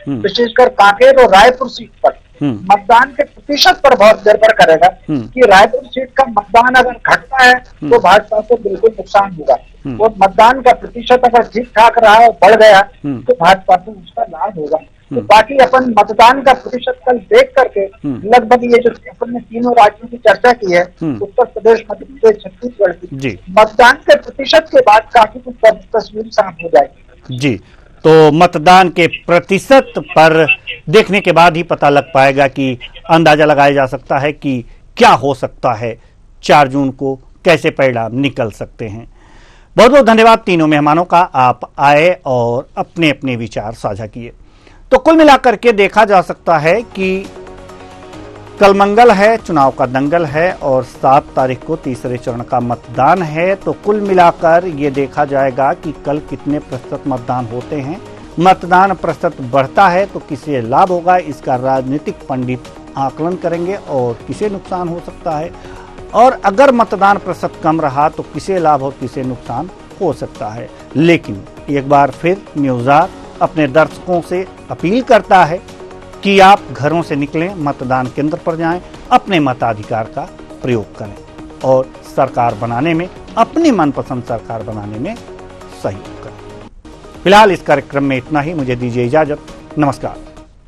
S2: विशेषकर कांकेर और रायपुर सीट पर मतदान के प्रतिशत पर बहुत निर्भर करेगा कि रायपुर सीट का मतदान अगर घटता है तो भाजपा को बिल्कुल नुकसान होगा, और मतदान का प्रतिशत अगर ठीक ठाक रहा और बढ़ गया तो भाजपा को उसका लाभ होगा। तो बाकी अपन मतदान का प्रतिशत कल देख करके लगभग ये जो अपन ने 3 राज्यों की चर्चा की है, उत्तर प्रदेश, मध्य प्रदेश, छत्तीसगढ़ की, मतदान के प्रतिशत के बाद काफी कुछ तस्वीर साफ हो जाएगी।
S1: जी, तो मतदान के प्रतिशत पर देखने के बाद ही पता लग पाएगा, कि अंदाजा लगाया जा सकता है कि क्या हो सकता है, 4 जून को कैसे परिणाम निकल सकते हैं। बहुत बहुत धन्यवाद तीनों मेहमानों का, आप आए और अपने अपने विचार साझा किए। तो कुल मिलाकर के देखा जा सकता है कि कल मंगल है, चुनाव का दंगल है, और 7 तारीख को तीसरे चरण का मतदान है। तो कुल मिलाकर ये देखा जाएगा कि कल कितने प्रतिशत मतदान होते हैं। मतदान प्रतिशत बढ़ता है तो किसे लाभ होगा, इसका राजनीतिक पंडित आकलन करेंगे और किसे नुकसान हो सकता है, और अगर मतदान प्रतिशत कम रहा तो किसे लाभ और किसे नुकसान हो सकता है। लेकिन एक बार फिर न्यूज़ अपने दर्शकों से अपील करता है कि आप घरों से निकलें, मतदान केंद्र पर जाएं, अपने मताधिकार का प्रयोग करें और सरकार बनाने में, अपनी मनपसंद सरकार बनाने में सहयोग करें। फिलहाल इस कार्यक्रम में इतना ही, मुझे दीजिए इजाजत। नमस्कार।